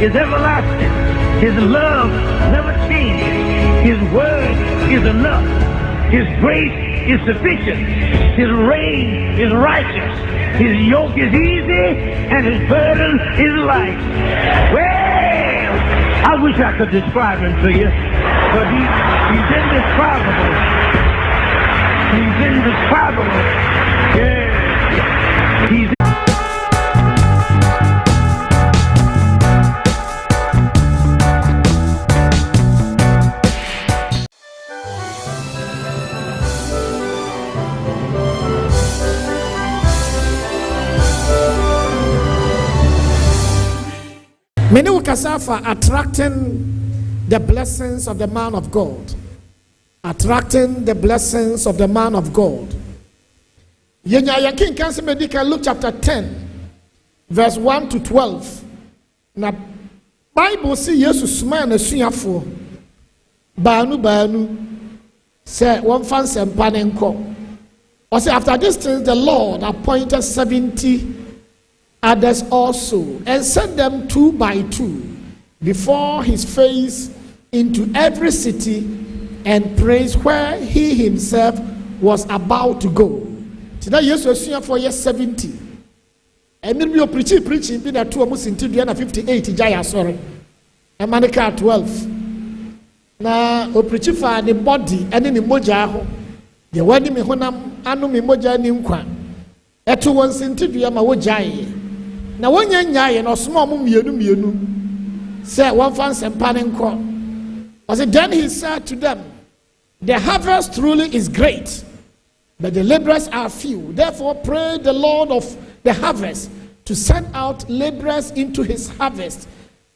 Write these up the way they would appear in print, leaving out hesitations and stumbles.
is everlasting. His love never changes. His word is enough. His grace is sufficient. His reign is righteous. His yoke is easy and his burden is light. Well, I wish I could describe him to you, but he's indescribable. He's indescribable. Yeah. He's Many Kasafa attracting the blessings of the man of God. Attracting the blessings of the man of God. Yenya yakin kanse medical Luke chapter 10 verse 1 to 12. Na Bible see Jesus man asuafo baanu say one fan sempanenko. Or say after this thing the Lord appointed 70 others also, and sent them 2 by 2 before his face into every city and place where he himself was about to go. Today, Jesus is for year 70. And then we are preaching, be that 2 almost into 58 Jaya, sorry. And Manica 12. Now, we preach for the body and then the moja. The wedding me honam, anu me moja nimqua. Etu once into the Yamawajai. Now when you nyai no small mienu say one fan sempanenko. I said then he said to them, the harvest truly is great, but the laborers are few. Therefore pray the Lord of the harvest to send out laborers into his harvest.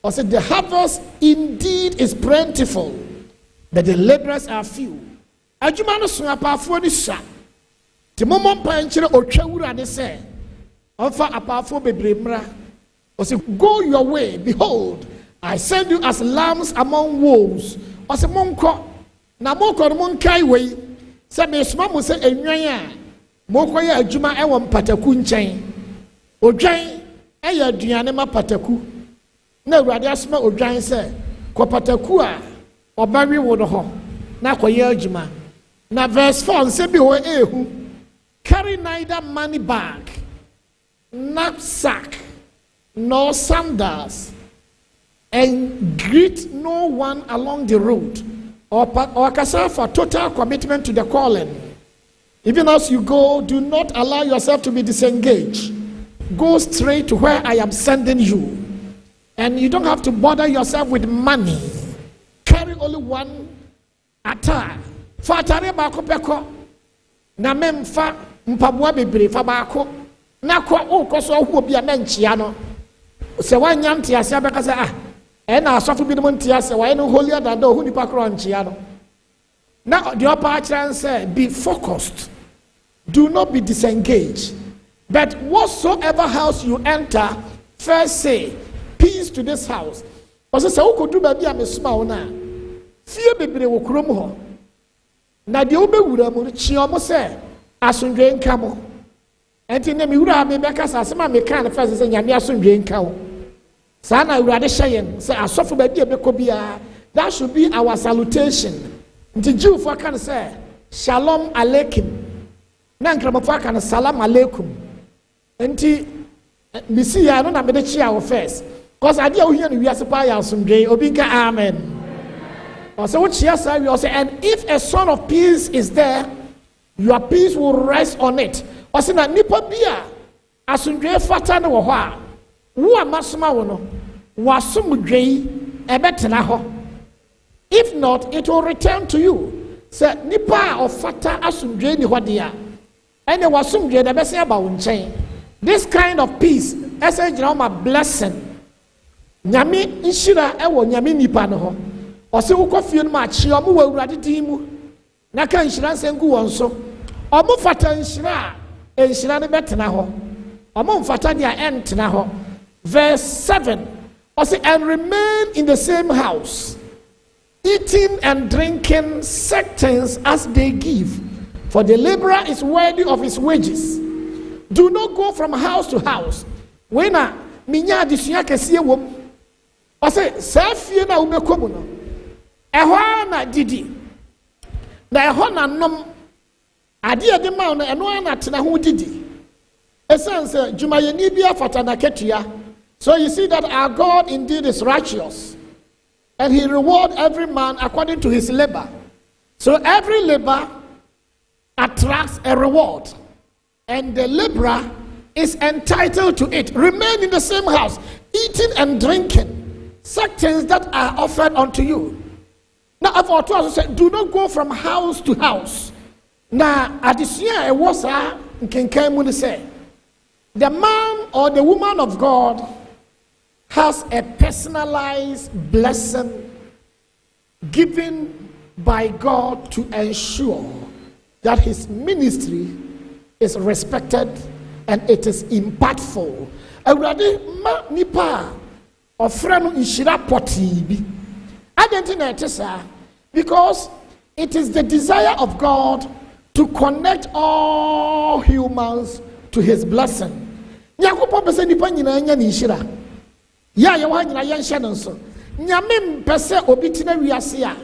I said the harvest indeed is plentiful, but the laborers are few. Adwuma no so apafo ni sha. Ti momon pan kire otwawura ne say Offer a powerful bebremra. Or say, go your way. Behold, I send you as lambs among wolves. Or say, monko. Na monko no monkai way. Say me small mo say enwan. Monko ya adwuma e won pataku nchen. Odwan e ya aduane ma pataku. Na awurade asoma odwan say, ko pataku a obawe wo no ho. Na koye adwuma. Na verse 4 say be wo ehu. Carry neither money bag, knapsack, nor sandals, and greet no one along the road, or for total commitment to the calling. Even as you go, do not allow yourself to be disengaged. Go straight to where I am sending you, and you don't have to bother yourself with money. Carry only one attire. For attire bako peko, na memfa mpaboa bebre fa bako. Na kwa koso ohu obi amenchia no se wanya ntiase abeka se na asofo bi no ntiase wa no holier than the ohu nipa kro nchia no. Now the upper chance say be focused, do not be disengaged, but whatsoever house you enter, first say peace to this house. Because say ukodu ba bia mesuma wo na fie bebre wo krom ho na de obewura mu chi omo se asundwe nka mo. Enti ne mi wura me beka sasema me kan first say nyame asundwe nka wo. Sa na wura de hyeyen say asofo ba bia beko bia. That should be our salutation. Nti Jew for can say shalom aleikum. Na nkramofo kan salam aleikum. Enti misi ya no na me de chia wo first. Cause ade a wo hia no wiase pa ya asundwe obi nka amen. Also what she said, we also, and if a son of peace is there, your peace will rest on it. Also na nipa bia asundwe fata no wo ho a wo amasoma wo no wasomdwe ebetena ho. If not, it will return to you. Say nipa of fata asundwe ni ho dia ene wasomdwe na bese aba wo nchen. This kind of peace as a general blessing nyame nshira ewo nyame nipa no ho. Ose wo kofie no ma chi omo wa awurade din mu na kan nshira nsengu won so omo fata nshira nshira ne betena ho omo mfata dia entena ho. Verse 7 ose and remain in the same house, eating and drinking such things as they give, for the laborer is worthy of his wages. Do not go from house to house. When minya adisua kese wom say Safia na ubekomuno. Ehwa na didi. Na ehwa na nom. Adi adi ma no eno na tena ho didi. Essence jumayeni bia fatana ketua. So you see that our God indeed is righteous. And he rewards every man according to his labor. So every labor attracts a reward. And the laborer is entitled to it. Remain in the same house, eating and drinking such things that are offered unto you. Now, I've also said, do not go from house to house. Now, at this year, it was say, the man or the woman of God has a personalized blessing given by God to ensure that his ministry is respected and it is impactful. Already, ma nipa ofrano inshira poti bi. Identity because it is the desire of God to connect all humans to his blessing. Nyankopon pese nipa nyina nya ni inshira. Ya ye wa nyina ye nhye no so. Nyame mpese obi tina wiase a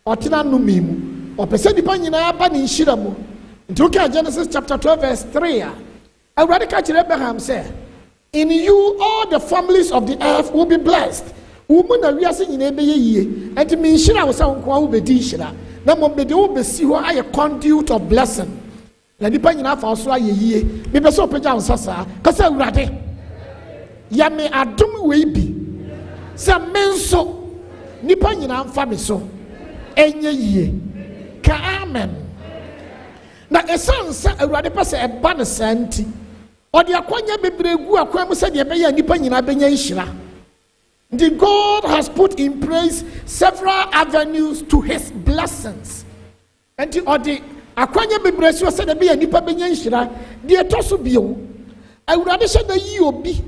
otina no mimu. Opese nipa nyina ba ni inshira mu. Nti Genesis chapter 12 verse 3. I already catch Abraham say, in you all the families of the earth will be blessed. Woman na wiase nyina be yie. Enti me inshira wo sa nko wo be di inshira. Na mo be de wo be si ho aye conduit of blessing. Na nipa nyina fa so aye yie. Me be so peja wo sasa. Ka say urade. Ya me adom we bi. Say menso nipa nyina mfa me so. Enye yie. Ka amen. Na esansa awurade pese eba ne santi odi akwanya bebregu akwan mu se de be ya nipa nyina benya nhira. The God has put in place several avenues to his blessings. And the odi akwanya bebregu se de be ya nipa benya nhira de etoso bio awurade se da yi obi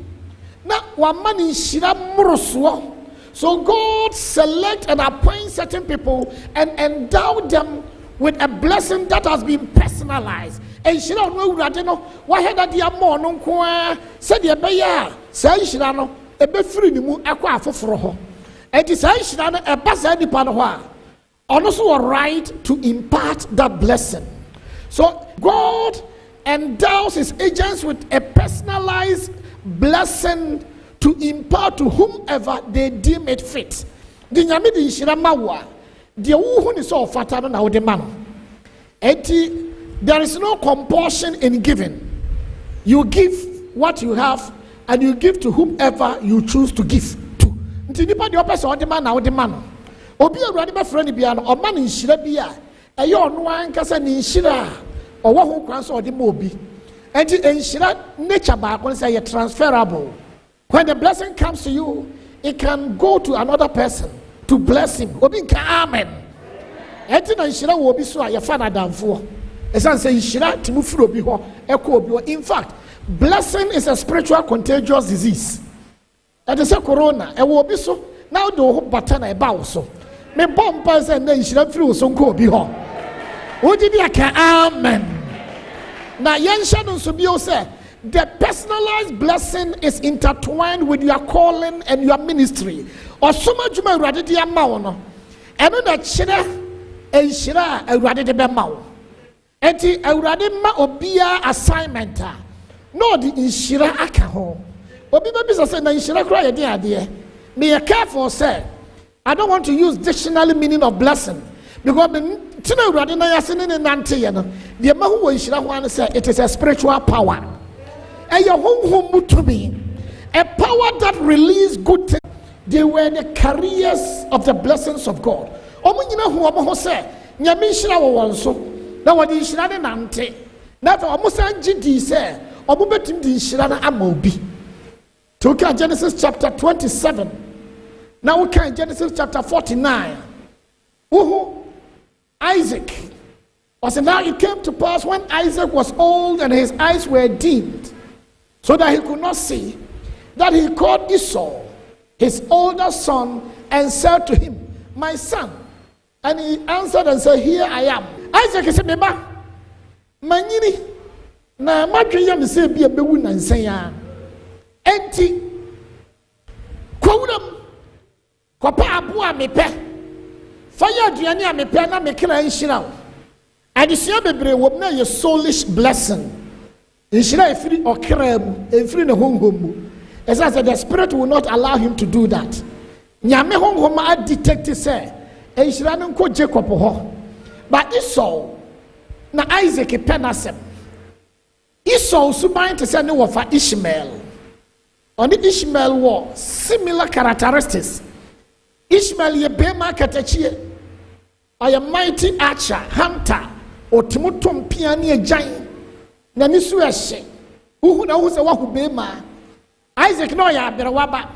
na wa man nhira moroso. So God select and appoint certain people and endow them with a blessing that has been personalized. And she don't know that why had that dear mon said the bear, say Shirano, a be free the moon, a quaff for her. And it says Shirano, a pass any panoa. Also a right to impart that blessing. So God endows his agents with a personalized blessing to impart to whomever they deem it fit. The Yamidi Shiramawa. The who is so fatal now the man. There is no compulsion in giving. You give what you have and you give to whomever you choose to give to. Anybody person the man now the man. Obi awurade be friend bia no o man nhira bia eye ono an kasa ni nhira o wo ho kwan so o de ma obi. Enti nhira nature ba kon say transferable. When the blessing comes to you, it can go to another person to bless him. Obi nka amen. Enti na nhira wo obi so a ye fa na damfo. Esan say nhira timu furo obi ho ekọ obi ho. In fact, blessing is a spiritual contagious disease. And they say corona e wo obi so now do ho bata na e ba wo so. Me bomb pa say na nhira firi wo so nko obi ho. Wo di dia ka amen. Na yen hye no so bi o say the personalized blessing is intertwined with your calling and your ministry. Osoma djuma awurade de ama wo no. Eno na kyere enhyira awurade de be ma wo. Enti awurade ma obia assignment a no di enhyira aka ho. Obi be say na enhyira kra ye de ade. Be careful say I don't want to use dictionary meaning of blessing because tina awurade na yase ne nante ye no. De ma ho enhyira ho an say it is a spiritual power. A power that release good things. They were the carriers of the blessings of God. Omunyina hu omo say nyame nhira wo wonso na wodi nhira ne nante na fa omo san gidi say omo betim di nhira na ama obi. To look at Genesis chapter 27. Now we can Genesis chapter 49. Isaac was now it came to pass when Isaac was old and his eyes were dimmed, so that he could not see, that he called Esau, his older son, and said to him, my son. And he answered and said, here I am. Isaac said, Meba, Manini, na matria me say be a bewu na nsenya. Enti, kwuram, Kopa abua mepe. Fire aduane a mepe na mekra nhira. Adesua bebre wom na ye soulish blessing. Nhira efiri okra mu, efiri ne honhom mu. As I said, the spirit will not allow him to do that. Nyame honhom a detect say, nhira no nko Jacob ho. But Esau na Isaac penasem. Esau suban to say no wofa Ishmael. On the Ishmael war similar characteristics. Ishmael ye bema katachie. A mighty archer, hunter, or tumutum piani a giant. Na nisu eshe. Uhu na uhu se wahu bema. Isaac no ya abrawaba.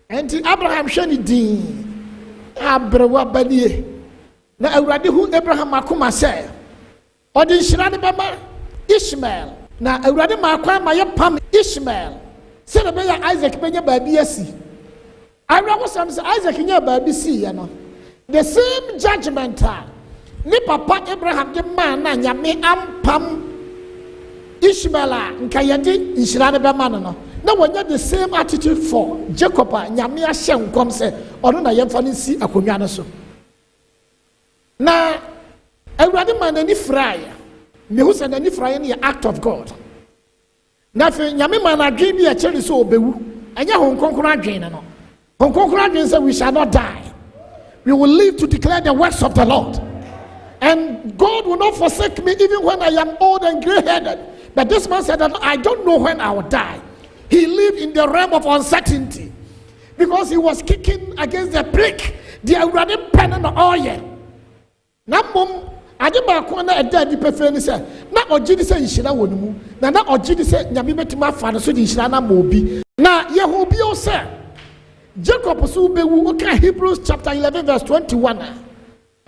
Enti Abraham shani din. Abrawaba niye. Na awurade hu Abraham akoma se. Odi nhyira ne bema Ishmael. Na awurade makwan ma ye pam Ishmael. Se na be ya Isaac benya baabi asi. Awurade sam se Isaac nya baabi si ye no. The same judgment ni papa Abraham de man na nyame ampam Ishmael nka yedi nhyira ne bema no. Na wonya the same attitude for Jacob nyame ahye nkom se ono na yemfa ne si akonwa no so. Na awurade man ani fry me hu se na ani fry ne act of God. Na fe nyame man adwen bi a kyere so obewu anya honkonkron adwen no. Honkonkron adwen say we shall not die. We will live to declare the works of the Lord. And God will not forsake me even when I am old and gray-headed. But this man said that I don't know when I will die. He lived in the realm of uncertainty because he was kicking against the prick. The already pen and oil. Now, mom, I did my corner a daddy prefer say, not or Jiddy say, Shina would now or Jiddy said, Yamibet my father, so the Shana Mobi. Now, Yahobio said, Jacob okay, Hebrews chapter 11, verse 21.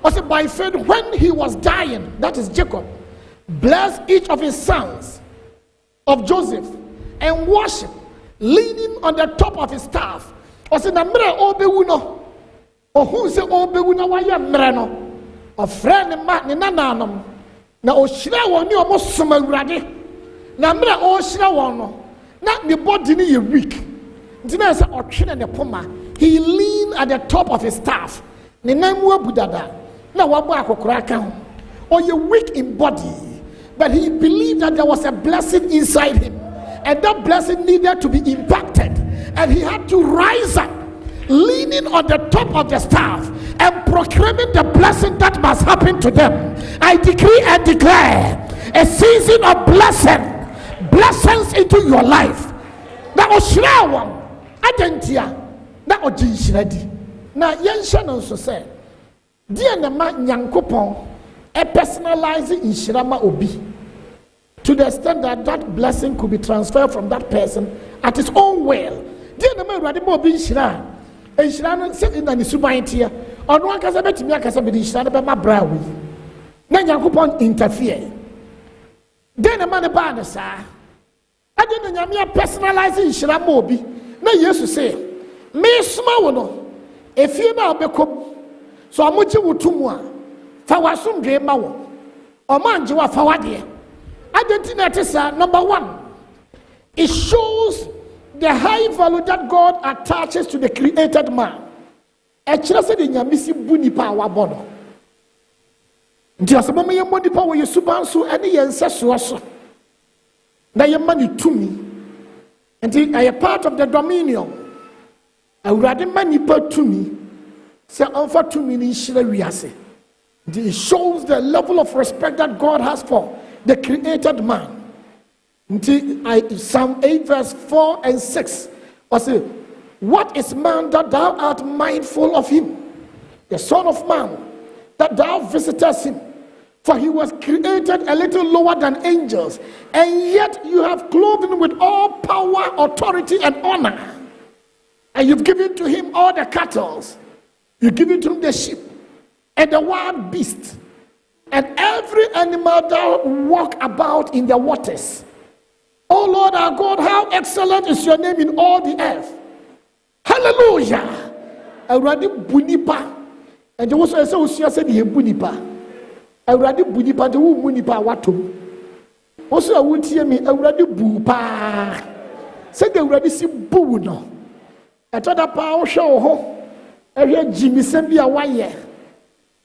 Was it by faith when he was dying, that is Jacob, blessed each of his sons of Joseph and worship, leaning on the top of his staff. Was it Namre Obewuno? Or who say Obewuna waya mreno? A friend man in Nananum. Now Oshira won you almost summer ready. Namra Oshira won. Not the body ni weak. He leaned at the top of his staff. Or you're weak in body. But he believed that there was a blessing inside him. And that blessing needed to be impacted. And he had to rise up, leaning on the top of the staff and proclaiming the blessing that must happen to them. I decree and declare a season of blessings into your life. Now, Oshirawan. Adentia na ojinshiradi na yensha no so say dia na ma nyankopon e personalizing inshirama obi to the extent that that blessing could be transferred from that person at his own will. Dia na ma urade ma obi nshira no se na ni subantia ono akasa betimi akasa be nshira na be ma brawi na nyankopon interfere. Dia na ma ne ba na sa ade na nyame personalizing inshirama obi. Na Jesus say, me sma wo no efie na obekom so amoji wotumu a fa wasomdwe ma wo omanje wa fa wade identity tesa. Number 1, it shows the high value that God attaches to the created man. E kire se de nyame si bu nipa wa bono nti asemo me yemo nipa wo yesubanso ene yenseso so na yema ni tumi. And I am part of the dominion. I would rather manipulate to me. Say, offer to me in Shirayase. It shows the level of respect that God has for the created man. Psalm 8, verse 4 and 6. I say, what is man that thou art mindful of him? The Son of Man, that thou visitest him. For he was created a little lower than angels, and yet you have clothed him with all power, authority, and honor. And you've given to him all the cattle. You've given to him the sheep and the wild beast, and every animal that walk about in the waters. Oh Lord our God, how excellent is your name in all the earth. Hallelujah. Already bunipa. And there was also said bunipa. Awurade bu nipa de wo mu nipa watom oso awuntie mi awurade bu pa se de awurade si bu no etoda pa wo hwe wo ho ehwe jimisem bia waye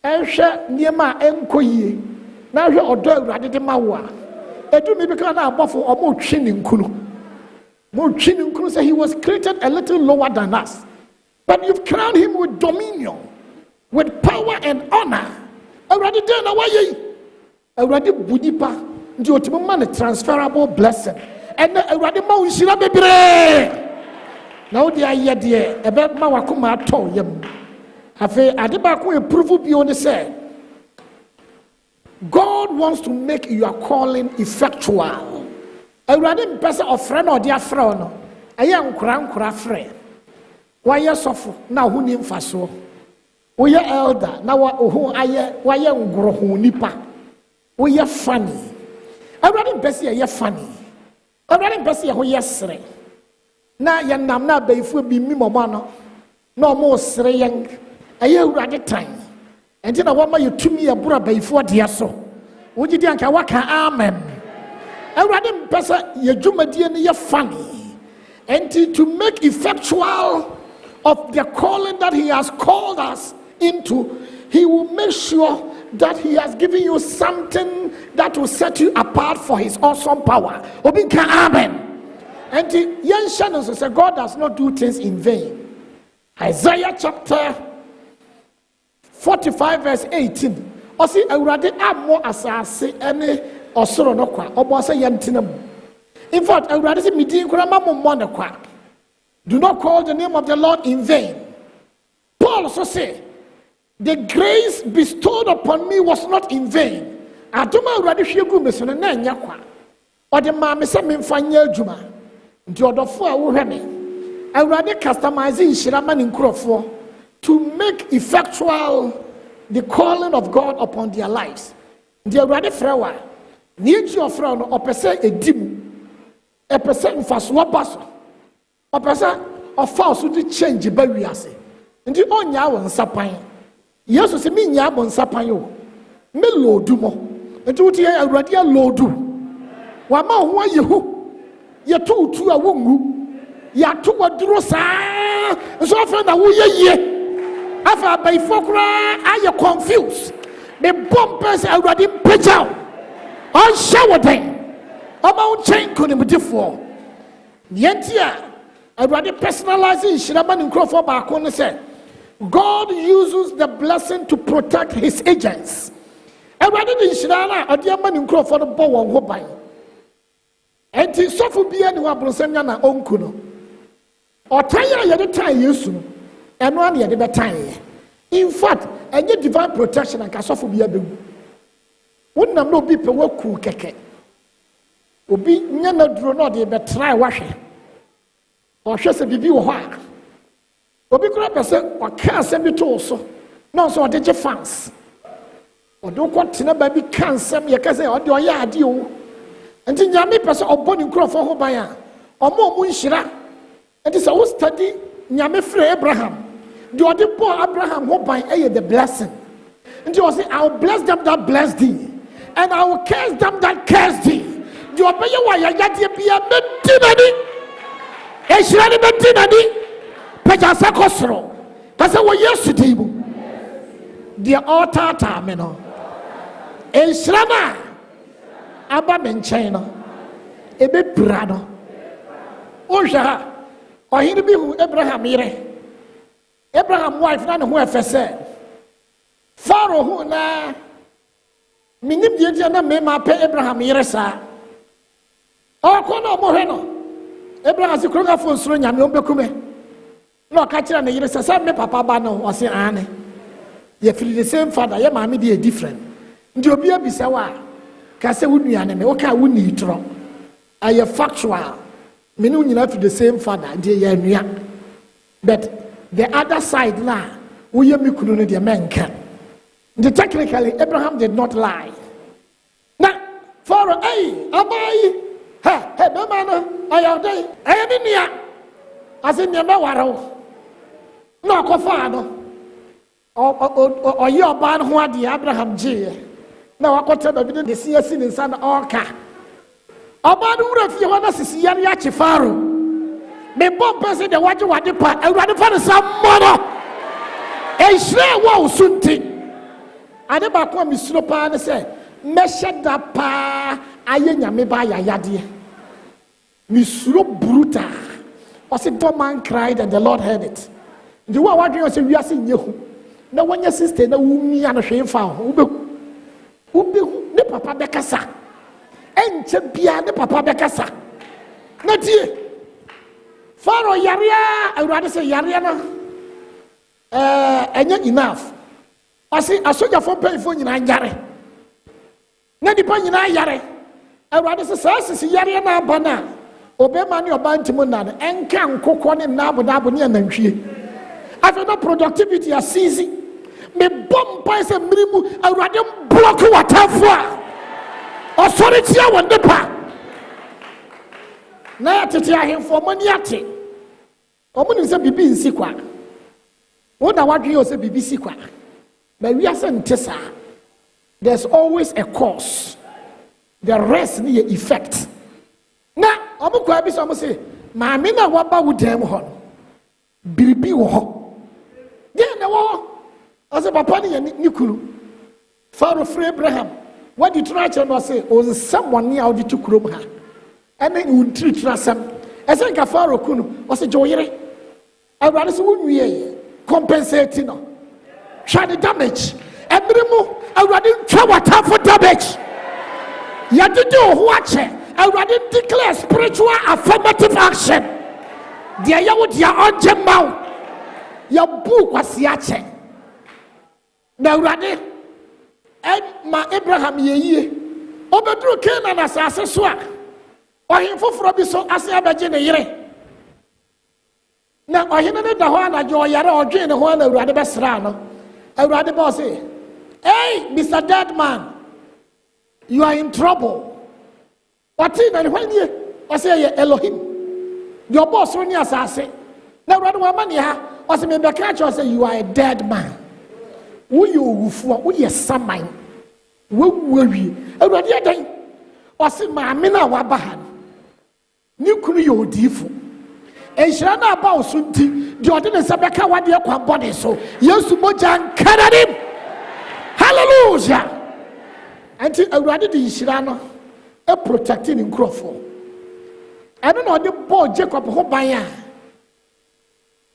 ehwe niema enkoyie na hwe odo awurade de mawo edu mi bika na abofo omo twi ne nkunu mo twi ne nkunu say he was created a little lower than us, but you've crowned him with dominion, with power and honor. Awurade de na waye awurade budipa ndi otimo man transferable blessing and awurade ma unshira bebre na odi aye de ebe ma wakoma ato yam afi ade ba ko improve bi on say God wants to make your calling effectual. Awurade mpese ofre na odi afre no aye nkura afre waye sofo na ho ni mfaso woye elder na wo aye waye ngoro ho nipa woye funny awurade mpese ye funny awurade mpese ye ho yesre na ye nam na abaifo bi mimomo no na omo sere yen aye awurade tan enti na wama yetumi ye bura abaifo de aso wogidi anka waka amen awurade mpese ye dwumadie ne ye funny enti to make effectual of the calling that he has called us into, he will make sure that he has given you something that will set you apart for his awesome power. Obinka amen. And Yen Shannon says God does not do things in vain. Isaiah chapter 45 verse 18. Osi awurade amo asase ene osoro no kwa obo say yentinam. In fact, awurade se midin kura mammo ne kwa. Do not call the name of the Lord in vain. Paul also said, the grace bestowed upon me was not in vain. Aduma awurade hwegu me so na nya kwa. Ode ma me se memfa nya adwuma. Nti odofo a wo hwe me. Awurade customize nhira ma ne nkurofo to make effectual the calling of God upon their lives. Nti awurade frewa. Ni eji ofra no opese edimu. Epese mfaso baso. Opesa of false to change ba wiase ndi onya won sapan yesu se me nya bon sapan yo me lodu mo nti wuti ya awurade ya lodu wa ma ho ayehu ye tutu a wongu ya to waduro saa so afa na wo yeye afa bai fokura aye confused me bombers awurade pejao on shower den ama un chain konimdifo yentia everybody personalizing Shiraman and Crawford Bakon said, God uses the blessing to protect his agents. Everybody in Shirana, a dear man in Crawford Bow and Hobby. And to suffer be anyone Brosemiana Onkuno. Or Taya at the time you soon, and one year the time. In fact, I get divine protection and Casophobia. Wouldn't have no people work cool keke. Would be never draw not but try washing. Or she said, "Bibi wa." Obi kura pese o ka asem bi to so. No so de je fans. O do kwatena ba bi ka asem ye ka say o de o ya ade o. Enti nyame pese oboni nkrofo ho ban a. Omo mu nhira. Enti say wo study nyame frɛ Abraham. De o de bo Abraham ho ban eye the blessing. Enti o say I will bless them that bless thee and I will curse them that curse thee. De o be ye wa ya yade bia medinani. Eshirani betinadi pejasa kosro kase wo yesu dibu the altar time no eshirana aba menchen no ebe bra no ohwa ohiri bi hu Abraham yire Abraham wife na ne ho efese Pharaoh hu na minim die na me ma pe Abraham yire sa okono mo hwe no Abraham said, "Kronga for nsoro nyame ombekume." No ka kira na yire say me papa ba no o say ane. Ye feel the same father, ye maame dey different. Ndi obi abisa wa ka say wunuane me, o ka wuni tro. Aye factual. Me no nyina feel the same father, ndi ye anua. But the other side na, wo ye me kunu no de menka. Ndi technically Abraham did not lie. Na for abai hey, Bemano, I have day. I am in here. As in your Mawaro. No, Cofano. Or your ban who had the Abraham G. No, I got to the CACI in San Orca. About if you want to see Yachi Faro. May bomb person the watch what the part. I rather find some mother. Israel was sunti. I never come with Slopa and say, Mesha da pa ayenya meba ya yadi. Misro bruta. Was it poor man cried and the Lord heard it. The one wondering was we are seeing you. No one your sister, no me and a shame found. Ube ne papa bekasa. Enche bia ne papa bekasa. Not ye. Faro yaria, I would rather say yariana. And enough. I say a soldier for pay for you and yare. Not depend in yare. I rather say sass yariana bana. Obey man your bantimunan and can cook one in Nabu and tree. I feel no productivity as easy. Me bomb pies and minimu, I rather block whatever. Authority I want the pa. Now to tell him for money at it. Omun is a bibi in sequa. What I want you say bibi sequa. But we are saying Tessa. There's always a cause. The rest need an effect. Now, I'm going to say, Mamina waba with them hon. Bibi wo. Then the war. As a papa Nikulu. Pharaoh for Abraham. What did you try to say? Was someone near the two Krumha? And then you would treat Rasam. As I got Pharaoh Kunu was a joy. I rather say, compensating. Try the damage. Every move, I rather try what time for damage. You have to do watch it. I rather declare spiritual affirmative action. Dear, you would your own mouth. Your book was yache. Now, rather, and my Abraham ye. Obedru Canaan as a swag. Or him for Robiso as a bagene. Now, I hear the one I joy or Jane, one I rather best rano. I rather say, hey, Mr. Dead Man, you are in trouble. What in and when you say Elohim, your boss when you say, now rather one money was maybe a catch or say you are a dead man. Who you for? Who you summon? Who worry? Already a day was in my mina wabahan. New Kurio difu. And Shana about Sunti, the ordinance Sabaka Wadia body so. Yes, to Mojan Kanadim. Hallelujah. Until already the Shirano. A protecting in Crawford. I don't know the boy Jacob Hobaya.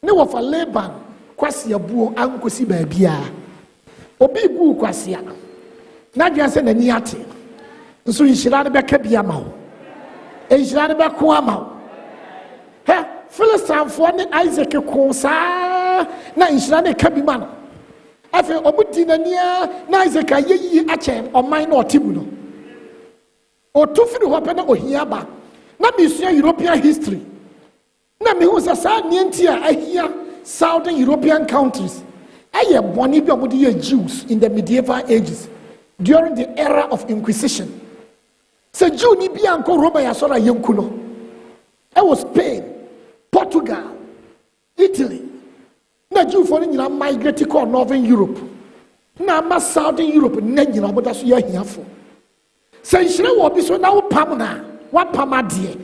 No of a Laban, Quasia Boo, Uncle Sibabia. Obi Boo Quasia. Nadia said a niati. So you should not be Kabiamo. And you should not be Kuamo. Hey, Philistine for Isaac Kosa. Now you should not be Kabimano. I feel Obutina near Isaac Ye Achem or mine or Tibuno. Or two feet open or Hiaba. Not me see European history. Not me who's a sad Nientia, I hear southern European countries. I hear Bonibia Jews in the medieval ages during the era of Inquisition. So Jew ni bianco Roma Yasora Yankuno. I was Spain, Portugal, Italy. Na Jew for you migrated to Northern Europe. Na mass Southern Europe, Nenina, but that's what you're here for. Say she will be so now Pamana, what Pamadie,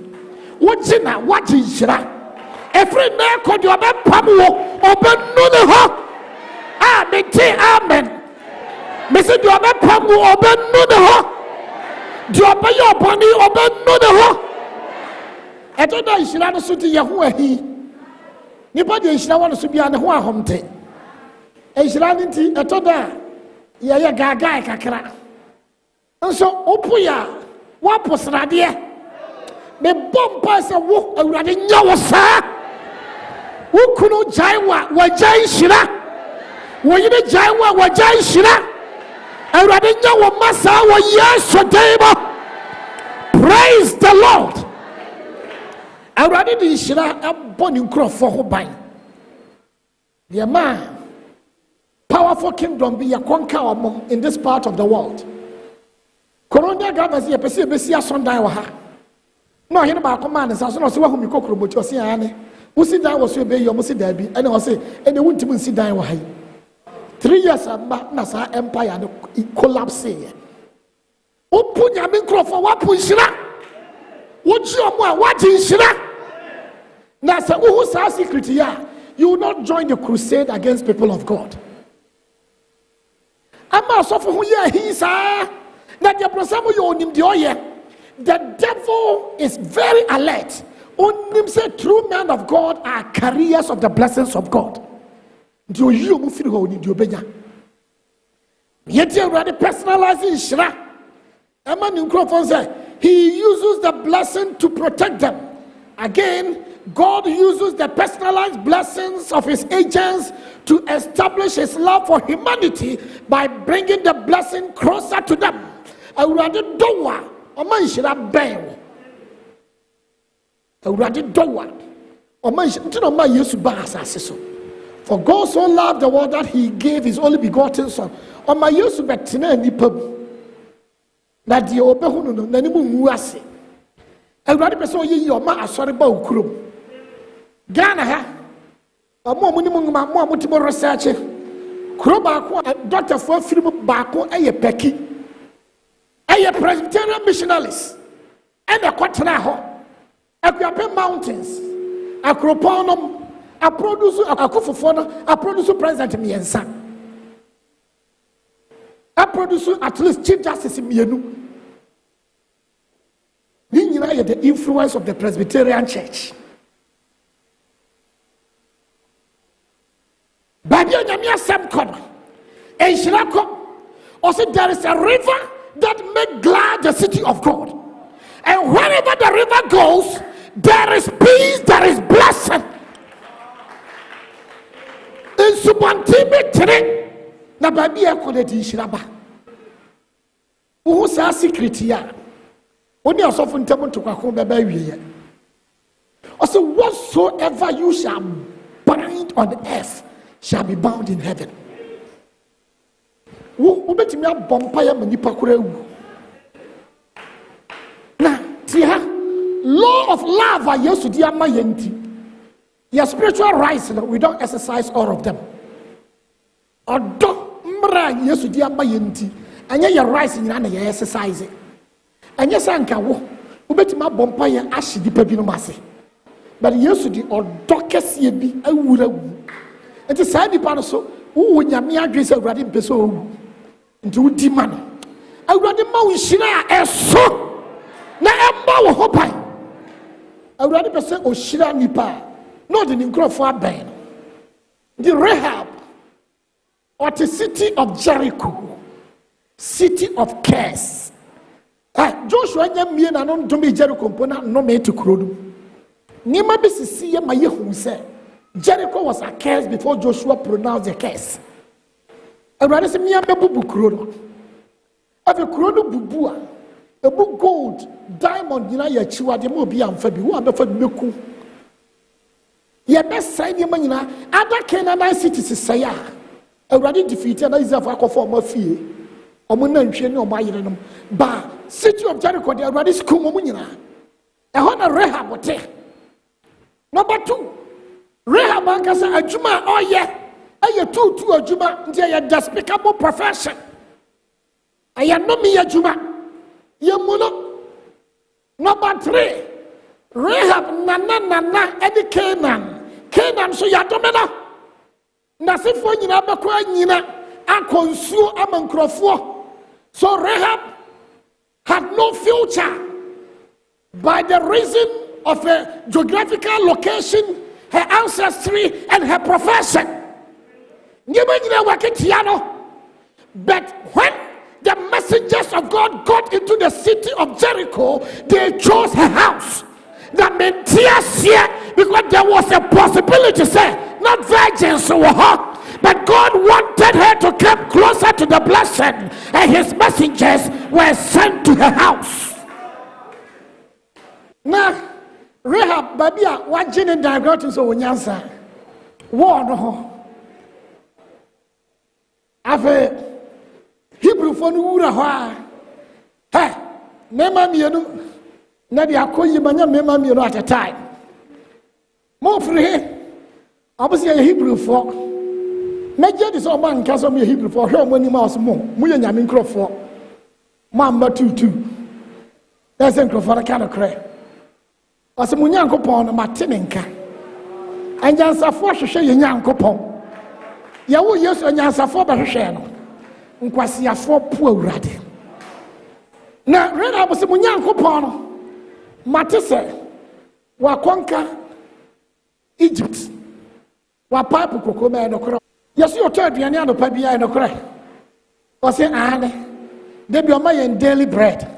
what Jina, what Jishra. Every man could you have Pamu, open no the hawk. Ah, me say amen. Me say you have Pamu, open no the hawk. Do you have your body, open no the hawk. I don't know if you want to see Yahoo. Nobody is not to be on the home day. And she ran into a toda, ya gaga kakra. And so, Opuya, what was Radia? Me bomb pass a walk already know, sir. Who could not Jaiwa, Wajai Shira? Were you the Jaiwa, Wajai Shira? Already know what Massa was yesterday. Praise the Lord. Already the Shira a burning crop for her bind. The man, powerful kingdom be a conqueror in this part of the world. Colonial government is a Pessia Sunday. No, here about command is as soon as you want me cook, but you're saying, who sit down was obey your Mossi Derby, and I was say, and they wouldn't even sit down. 3 years of Nasa Empire collapse. Open your micro for what Pushira? What you want? What is Shira? Nasa, who's our secret here? You will not join the crusade against people of God. suffer who ye he sir. That the prosamo you onim the oye. The devil is very alert. Onim say true men of God are carriers of the blessings of God. Do you move through onim the obenya? Yet you already personalizing shra. Emma Nincrophone said he uses the blessing to protect them. Again, God uses the personalized blessings of his agents to establish his love for humanity by bringing the blessing closer to them. Awurade dowa oman shira ben. Awurade dowa oman shira ma Yesu ba asase so. For God so loved the world that he gave his only begotten son. Oma Yesu betina nipa bu. Na die obehu no na nimu nwu ase. Awurade pese oyi oma asore ba okurom. Ghana ha. Omo mu ni mu nguma mo amutimo research. Kuro ba ko doctor for film ba ko eye peki. Eye Presbyterian missionaries. And the kwatena ho. Akuape mountains. Akroponom. A produce a produce president miensa. A produce at least chief justice mienu. Ninyina the influence of the Presbyterian Church. Baby Nyamia Sam Kono. And Shirako also there is a river that makes glad the city of God. And wherever the river goes, there is peace, there is blessing. In Subantime Tere, na baby a quality Shiraba. Who says secret here? Only a soft temple to Kakumba baby. Also, whatsoever you shall bind on earth shall be bound in heaven. Who bet me a bumpire manipakure? Now, see her law of love. I used to dear my yenti. Your spiritual rights, we don't exercise all of them. Or don't mra yes to dear my yenti. And your rights in an exercise it. And yes, Anka wo, ubeti ma bumpire ashi di pebino masi. But yes to the or dockers ye be a wood. And the side panoso, who when your mere grace of Radim Peso into demand. I rather mow shina as so. Na emma hopai. I rather percent o shira nipa. Not the Nincrophone Ben. The Rahab, or the city of Jericho, city of curse. Joshua Yamian and on Domi Jericho Pona no me to Krodum. Nima Bessi Mayehu said Jericho was a curse before Joshua pronounced the curse. I rather say me a bubu Krodo. Of a Krodo bubua, a book gold, diamond, Yaya Chiwa, the Mobi and Fabi, who are the Fabi. Ye best sign your money now. Other Canaanite cities say, already defeated as a form of fear. Or Munanchi or my ba city of Jericho, they already school Munina. A honor Rahab would take. Number 2, Rahab Ankasa Ajuma, oh yeah. I two to a Juma, they are despicable profession. I am no me a Juma. Yamuno. Number 3. Rahab nana edi Canaan so ya domena na sefo nyina bakwa nyina akonsuo amankrofo. So Rahab had no future by the reason of her geographical location, her ancestry and her profession. But when the messengers of God got into the city of Jericho, they chose her house. That meant tears here because there was a possibility, say, not virgins were hot, but God wanted her to come closer to the blessing, and his messengers were sent to her house. Now, Rahab, baby, what Jenny diagram so when you answer, war no. Ave Hebrew for Ura, hey, Nema Mianu. Na dia koyi manya mema miro at a time. More free. Obviously a Hebrew for. Major this old man can me Hebrew for her when you mouse more. Muya yamin crop for. Mamba 2. That's a crop for a kind of cray. As a munyanko pon a martinenka. And Jansa for to show you yanko pon. Yawu yes and Jansa for the shano. nkwasiafo po awurade na Rahab se munyankopon no mate se wakonka Egypt wa pipe kokoma no kro yeso yoto aduane anopa bia no kro o se ane they be my daily bread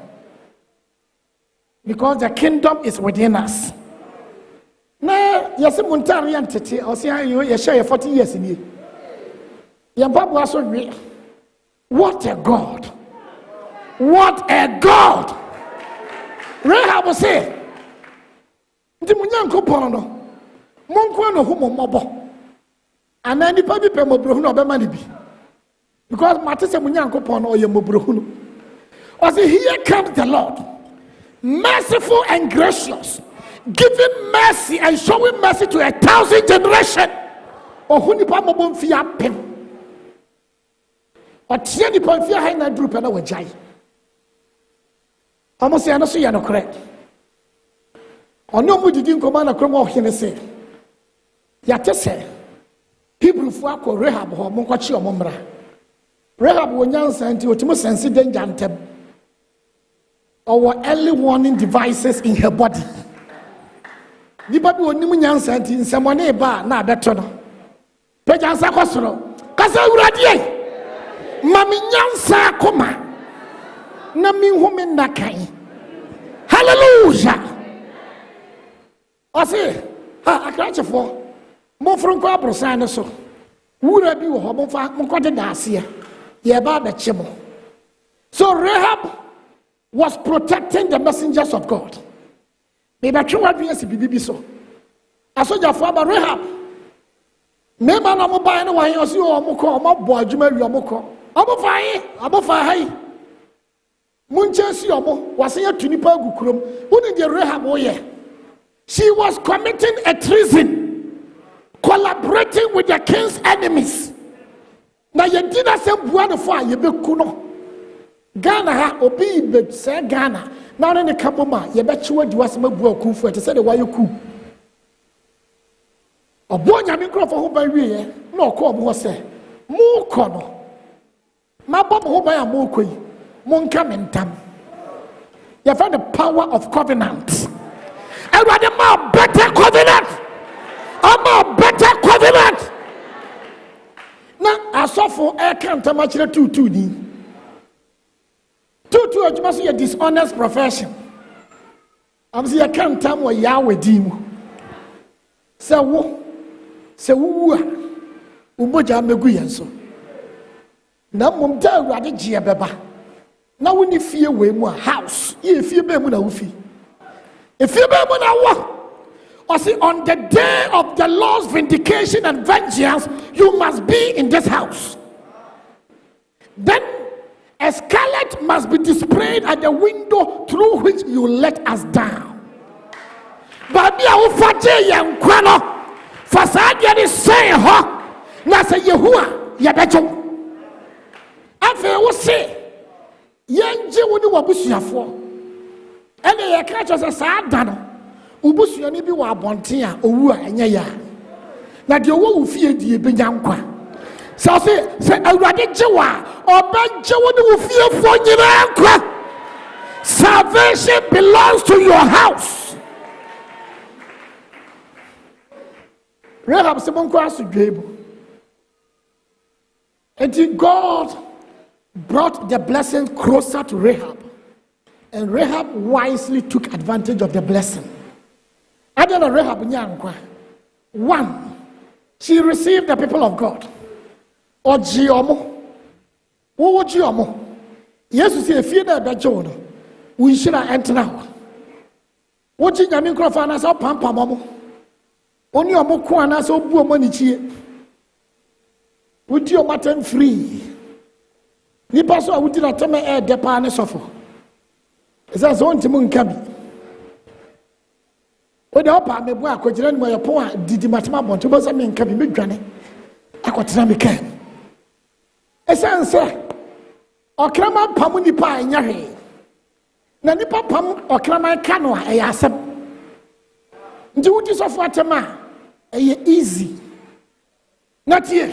because the kingdom is within us na yesi muntari yantete o se ayo ye share 40 years ni ye babu aso wi what a god, what a god. Rahab say ndi munyankopon no monko no hu momobo ana nipa bi pe mobrohu no obema ni bi because mate se munyankopon no oye mobrohu no o say here comes the Lord, merciful and gracious, giving mercy and showing mercy to 1,000 generations. Ohu nipa mobo mfi apem o tie nipa mfi ha na duru pe na wajai almost ya no so ya no correct ono mu didi nkoma na kromo ohene se ya tese Hebrew fu akọ Rahab ho mo nkwachi omomra Rahab wonyansa nti otimo sense danger ntem or early warning devices in her body di babi onim nyansa nti nsemone ba na abeto no pejansa kosoro kasa urade mami nyansa akoma na mi humi ndakai hallelujah ose akrachefo mo fronko abrosan ne so wura bi wo ho mo fa mo kode daase ye ba be chemo. So Rahab was protecting the messengers of God. Maybe try what we see bibi so asoja fo ba Rahab me ba na mo ba ne wa he osi o mo ko mo bo adwuma wi o mo ko obofa hai munchesi omo wase ya tunipa agukurom woni de Rahab oye. She was committing a treason, collaborating with the king's enemies. Na ye dina se bua no fo ye beku no Ghana ha obi be se Ghana na ne kaboma ye be chiwa diwa se mabua ku fu ete se de waye ku obo nyame krofo ho ba wiye na okọ obo se mu kọ no mabọ ho ba ya mu kọ yi mu nka mentam. You find the power of covenant. And what a more better covenant, a more better covenant. Now, I saw for air can't much the two you must be a dishonest profession. I'm saying I can't tell what Yahweh dim. So, Uboja Meguyanso. Now, Mumta Radijia Baba. Now, when you fear way more house, if you be when I if you be when I or see on the day of the Lord's vindication and vengeance, you must be in this house. Then a scarlet must be displayed at the window through which you let us down. Baby, I will faje yankwano. Fasadi is saying, huh? Nasa Yehua, Yabecho. Afe will say. Yenje woni wabusuafo ene ye ka cho se saa da no ubusuani bi wa abonten a owu a enye ya na de owo wu fie die benya nkwa se awurade jewa obenje woni wu fie fo nyina nkwa. Salvation belongs to your house. Rahab se bonko asudwebu enti God brought the blessing closer to Rahab, and Rahab wisely took advantage of the blessing. Other than Rahab, one, she received the people of God. Or Giomo, what Giomo? Yes, you see a fear that John, we should enter now. What you mean, Crofana, so Pampa Momo? Only a Mokuana, so poor money. Would you matter free? Ni paso awudi na teme e depa ne sofo esa so ntimu nkabi o de opa mebu akogire ni mo yepo a didi matema bonto bo se me nkabi medwane akotena me kan esa nse okrama pam nipa anya hwe na nipa pam okrama ka no a ya asem ndi wudi sofo atema e easy na tie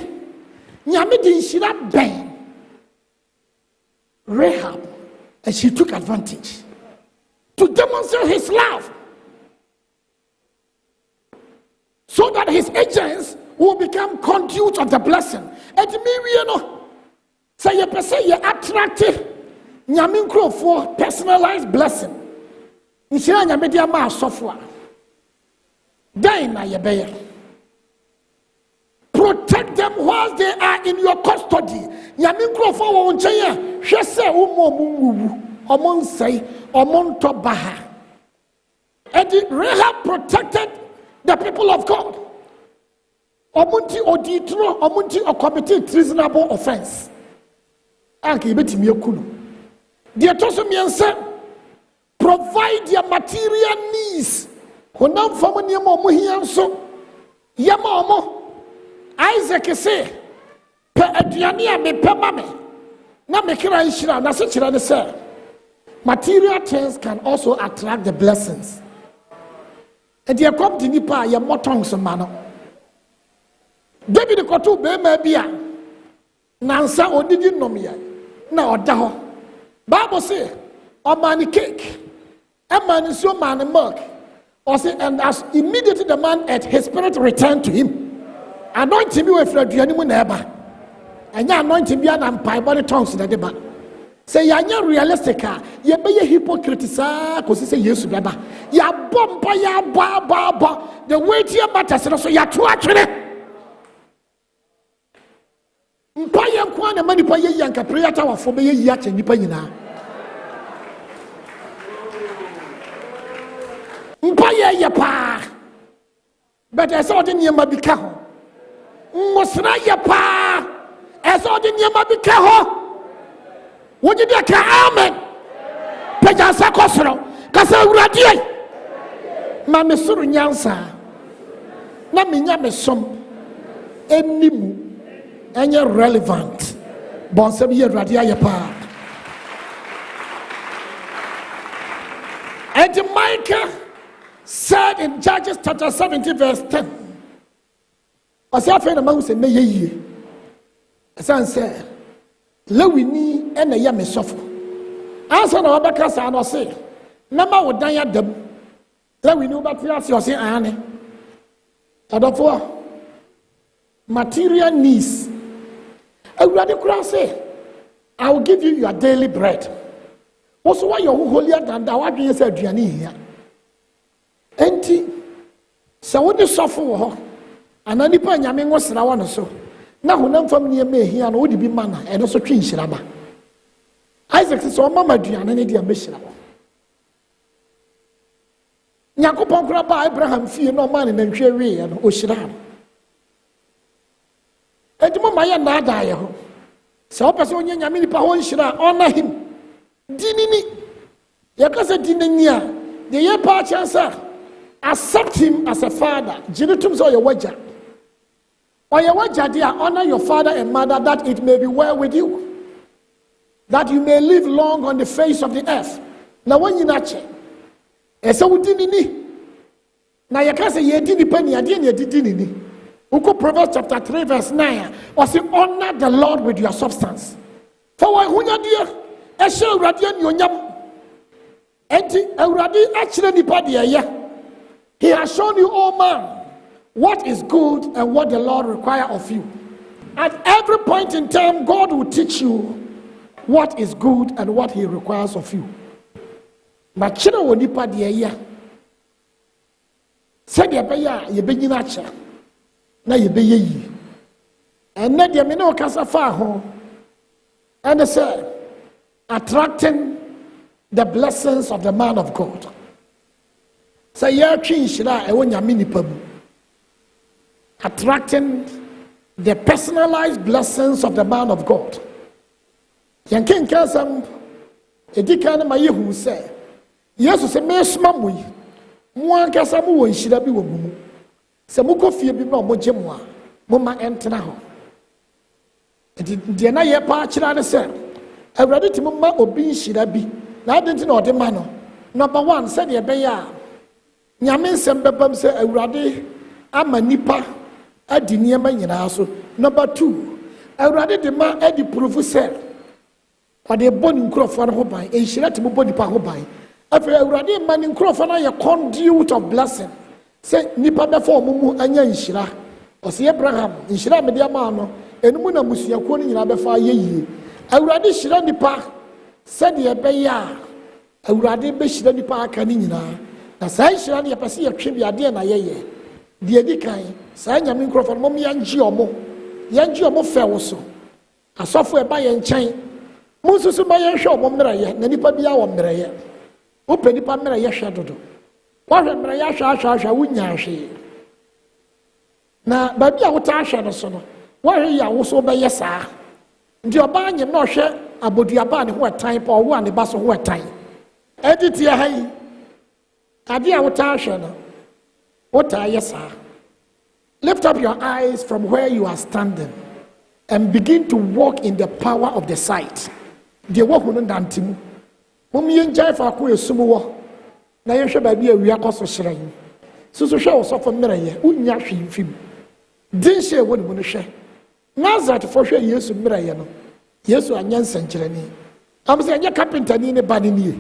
nyame di nhira ben Rahab, and she took advantage to demonstrate his love so that his agents will become conduits of the blessing. And me, you know, say you attractive, nyame for personalized blessing. Nhyira nyame de ama asofo a. Dan na yebeye. Protect them whilst they are in your custody. Nyame nkrofo wo nchen a hwe se wo mo wuwu, omo nsai, omo ntobaha. And Rahab protected the people of God. Omunti oditro, omunti o committed treasonable offense. Anke betimi ekunu. The toso miense provide their material needs. Honam famo niema omo hianso. Yama omo. Isaac say, pe aduane a me pe ma me. Na me kira nhira na se kira ne say. Material things can also attract the blessings. And they come to nipa ya motong mano. David koto be ma bia. Nansa odidi nomia. Na oda ho. Bible say, o man cake. A man so man milk. Or say, and as immediately the man ate, his spirit returned to him. Anointing me with aduane mu na eba. Anya anointing bia na mpai body tongues na deba. Say yanya realistic a ye be ye hypocrite sa ko say Yesu beba. Ya bomba ya ba the weightier matters so ya to atwene. Mpa ye kwa na mani pa ye yanka prayer tower for be ye yi ache nipa nyina. Mpa ye pa. But I saw the nyama bi ka ho. Mosra ye pa. I saw the nyama bi ka ho. Would you be a amen? Pejasa Kosro, Casa Uradia Mamesuru Nyansa Naminya Mesom Enimu and you're relevant. Bonsabi Radia Yapa. And Micah said in Judges chapter 17, verse 10. I said, I mouse and may as I said. Lewini and a yammy suffer. Answer no Rebecca and I say, Nama would die at them. Let we know about your say, Annie. Therefore, material needs. I would say, I will give you your daily bread. Also, why you're holier than the one you said, Gianni here. Enti, so what you suffer, and any pan yamming was I want to so. Na honam fam ne me hia no wodi bi mana e no so twi nhiraba. Isaac so mama duane ne dia mehira bo. Yakopon kura ba Abraham fie no man na nhwe we no o hira no. Edimo ma ya na da ye ho. Se o pese onye nyame nipa ho nhira honor him. Dinini. Yakase dinani a the ye pa chance accept him as a father. Jinitum so your waja. Or your wajadia, honor your father and mother that it may be well with you, that you may live long on the face of the earth. Now when you nache, so we didn't. Now you can't say ye didn't penny, I didn't. Uko Proverbs chapter 3 verse 9 was to honor the Lord with your substance. For why who dear? A shall radiant your yam. Enti already actually nipadia. He has shown you, oh man, what is good and what the Lord requires of you. At every point in time, God will teach you what is good and what He requires of you. Machina wonipa de ya. Said ya beya ye be nyina cha. Na ye be yi. And na de me no kasa fa ho. And say attracting the blessings of the man of God. Say ya twi nhira e wo nyame nipa mu. Attracting the personalized blessings of the man of God. Yankin Kasam, Edikan Mayehu say, Yes, say, Miss Mamui, Mwan Kasamu and Shidabi Wumu. Samuko Fiabino Mojemwa, Mama Antenaho. The Naya Pachana said, I read it to Mama Obi Shidabi. Now didn't know the manner. Number one said, Yabaya. Yamin Sembabam said, I read Amanipa. Adi niyama nyina so. Number 2, awurade de ma adi proof say ɔde bɔ ne nkurɔfoɔ no ho ban nhyira te bɔ nipa ho ban afei awurade ma ne nkurɔfoɔ no ayɛ conduit of blessing sɛ nipa bɛfa ɔmo mu anya nhyira ɔsɛ Abraham nhyira mede ama no ɛnum na musuakuo no nyinaa bɛfa ayɛ yie awurade hyira nipa sɛdeɛ ɛbɛyɛ a awurade bɛhyira nipa aka ne nyinaa na saa nhyira no yɛpɛ sɛ yɛtwe bi adeɛ na yɛyɛ deɛ di kan saa nyame nkurɔfoɔ no mom yɛngye ɔmo fɛ wo so asɔfo ɛba yɛn nkyɛn mo nso so ma yɛnhwɛ ɔmo mmerɛyɛ na nipa biara wɔ mmerɛyɛ wopɛ nipa mmerɛyɛ hwɛ dodo woahwɛ mmerɛyɛ ahwɛ wonya hwee na baabi a wotaa hwɛ no so no woahwɛ yi a wo so bɛyɛ saa nti ɔbaa nyem na ɔhwɛ aboduaba a ne ho ɛtan pa ɔwo a ne ba so ho ɛtan ɛde tie ha yi adeɛ a wotaa hwɛ no wotaa yɛ saa lift up your eyes from where you are standing and begin to walk in the power of the sight deɛ woahu no nante mu mom yɛngyae faako ɛsum wɔ na yɛhwɛ baabi a awia kɔ so hyerɛn susu hwɛ wo sɔfo mmerɛyɛ wonya hwee mfim din hyɛ ɛwɔ ne mu no hwɛ Nazaretfoɔ hwɛ Yesu mmerɛyɛ no Yesu anyɛ nsɛnkyerɛnne am sɛ ɛnyɛ kapentani ne ba ne nie